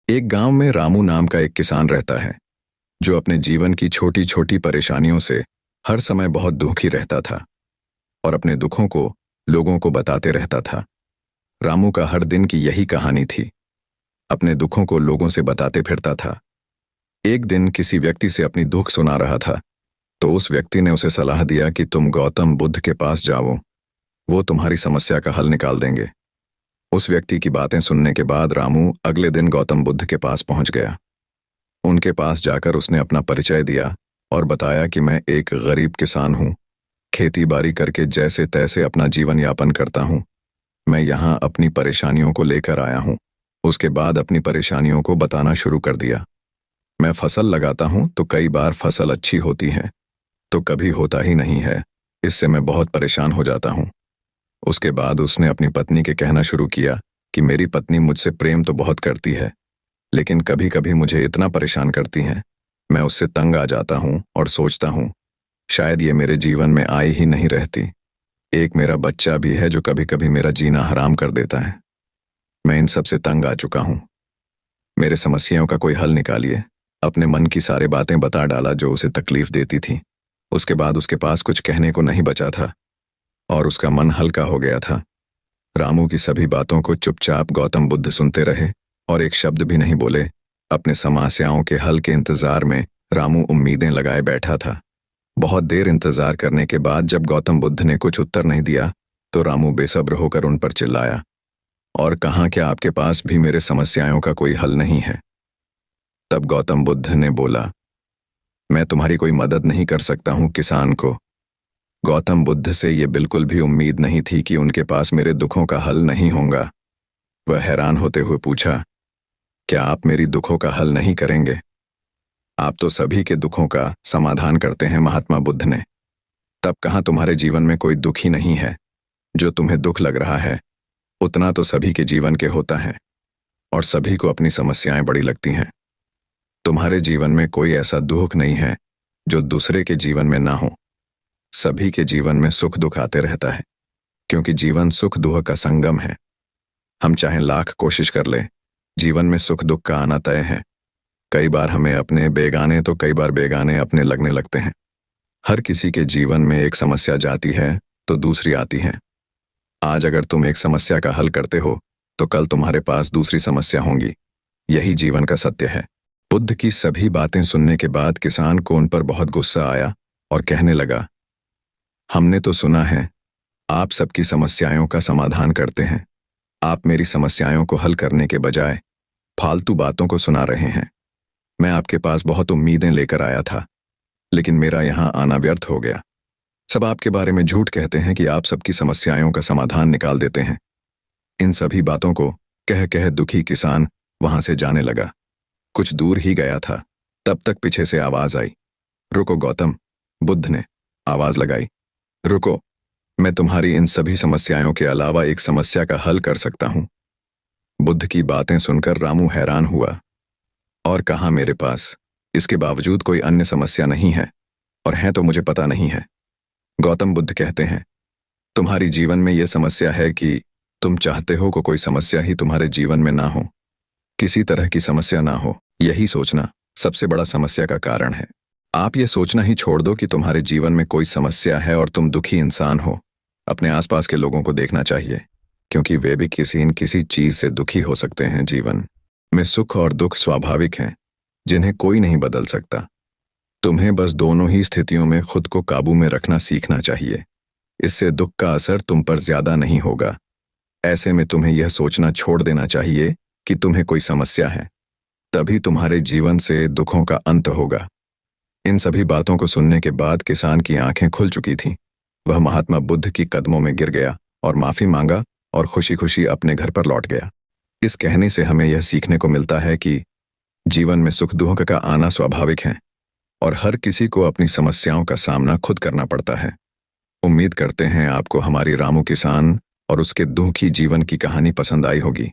एक गांव में रामू नाम का एक किसान रहता है जो अपने जीवन की छोटी छोटी परेशानियों से हर समय बहुत दुखी रहता था और अपने दुखों को लोगों को बताते रहता था। रामू का हर दिन की यही कहानी थी, अपने दुखों को लोगों से बताते फिरता था। एक दिन किसी व्यक्ति से अपनी दुख सुना रहा था तो उस व्यक्ति ने उसे सलाह दिया कि तुम गौतम बुद्ध के पास जाओ, वो तुम्हारी समस्या का हल निकाल देंगे। उस व्यक्ति की बातें सुनने के बाद रामू अगले दिन गौतम बुद्ध के पास पहुंच गया। उनके पास जाकर उसने अपना परिचय दिया और बताया कि मैं एक गरीब किसान हूं, खेती बाड़ी करके जैसे तैसे अपना जीवन यापन करता हूं। मैं यहां अपनी परेशानियों को लेकर आया हूं। उसके बाद अपनी परेशानियों को बताना शुरू कर दिया। मैं फसल लगाता हूं तो कई बार फसल अच्छी होती है तो कभी होता ही नहीं है, इससे मैं बहुत परेशान हो जाता हूं। उसके बाद उसने अपनी पत्नी के कहना शुरू किया कि मेरी पत्नी मुझसे प्रेम तो बहुत करती है, लेकिन कभी कभी मुझे इतना परेशान करती है, मैं उससे तंग आ जाता हूं और सोचता हूं शायद ये मेरे जीवन में आई ही नहीं रहती। एक मेरा बच्चा भी है जो कभी कभी मेरा जीना हराम कर देता है। मैं इन सब से तंग आ चुका हूं। मेरे समस्याओं का कोई हल निकालिए। अपने मन की सारी बातें बता डाला जो उसे तकलीफ देती थी। उसके बाद उसके पास कुछ कहने को नहीं बचा था और उसका मन हल्का हो गया था। रामू की सभी बातों को चुपचाप गौतम बुद्ध सुनते रहे और एक शब्द भी नहीं बोले। अपने समस्याओं के हल के इंतजार में रामू उम्मीदें लगाए बैठा था। बहुत देर इंतजार करने के बाद जब गौतम बुद्ध ने कुछ उत्तर नहीं दिया तो रामू बेसब्र होकर उन पर चिल्लाया, और कहा क्या आपके पास भी मेरे समस्याओं का कोई हल नहीं है? तब गौतम बुद्ध ने बोला, मैं तुम्हारी कोई मदद नहीं कर सकता हूं किसान को। गौतम बुद्ध से ये बिल्कुल भी उम्मीद नहीं थी कि उनके पास मेरे दुखों का हल नहीं होगा। वह हैरान होते हुए पूछा, क्या आप मेरी दुखों का हल नहीं करेंगे? आप तो सभी के दुखों का समाधान करते हैं महात्मा बुद्ध ने। तब कहाँ तुम्हारे जीवन में कोई दुख ही नहीं है? जो तुम्हें दुख लग रहा है उतना तो सभी के जीवन के होता है और सभी को अपनी समस्याएं बड़ी लगती हैं। तुम्हारे जीवन में कोई ऐसा दुख नहीं है जो दूसरे के जीवन में ना हो। सभी के जीवन में सुख दुख आते रहता है, क्योंकि जीवन सुख दुख का संगम है। हम चाहे लाख कोशिश कर लें, जीवन में सुख दुख का आना तय है। कई बार हमें अपने बेगाने तो कई बार बेगाने अपने लगने लगते हैं। हर किसी के जीवन में एक समस्या जाती है तो दूसरी आती है। आज अगर तुम एक समस्या का हल करते हो तो कल तुम्हारे पास दूसरी समस्या होंगी। यही जीवन का सत्य है। बुद्ध की सभी बातें सुनने के बाद किसान को उन पर बहुत गुस्सा आया और कहने लगा, हमने तो सुना है आप सबकी समस्याओं का समाधान करते हैं। आप मेरी समस्याओं को हल करने के बजाय फालतू बातों को सुना रहे हैं। मैं आपके पास बहुत उम्मीदें लेकर आया था, लेकिन मेरा यहाँ आना व्यर्थ हो गया। सब आपके बारे में झूठ कहते हैं कि आप सबकी समस्याओं का समाधान निकाल देते हैं। इन सभी बातों को कह कह दुखी किसान वहां से जाने लगा। कुछ दूर ही गया था, तब तक पीछे से आवाज आई, रुको गौतम। बुद्ध ने आवाज लगाई, रुको, मैं तुम्हारी इन सभी समस्याओं के अलावा एक समस्या का हल कर सकता हूं। बुद्ध की बातें सुनकर रामू हैरान हुआ और कहा, मेरे पास इसके बावजूद कोई अन्य समस्या नहीं है, और है तो मुझे पता नहीं है। गौतम बुद्ध कहते हैं, तुम्हारी जीवन में यह समस्या है कि तुम चाहते हो कि कोई समस्या ही तुम्हारे जीवन में ना हो, किसी तरह की समस्या ना हो। यही सोचना सबसे बड़ा समस्या का कारण है। आप ये सोचना ही छोड़ दो कि तुम्हारे जीवन में कोई समस्या है और तुम दुखी इंसान हो। अपने आसपास के लोगों को देखना चाहिए, क्योंकि वे भी किसी न किसी चीज से दुखी हो सकते हैं। जीवन में सुख और दुख स्वाभाविक हैं, जिन्हें कोई नहीं बदल सकता। तुम्हें बस दोनों ही स्थितियों में खुद को काबू में रखना सीखना चाहिए। इससे दुख का असर तुम पर ज्यादा नहीं होगा। ऐसे में तुम्हें यह सोचना छोड़ देना चाहिए कि तुम्हें कोई समस्या है, तभी तुम्हारे जीवन से दुखों का अंत होगा। इन सभी बातों को सुनने के बाद किसान की आंखें खुल चुकी थीं। वह महात्मा बुद्ध की कदमों में गिर गया और माफी मांगा और खुशी खुशी अपने घर पर लौट गया। इस कहने से हमें यह सीखने को मिलता है कि जीवन में सुख दुख का आना स्वाभाविक है और हर किसी को अपनी समस्याओं का सामना खुद करना पड़ता है। उम्मीद करते हैं आपको हमारी रामू किसान और उसके दुखी जीवन की कहानी पसंद आई होगी।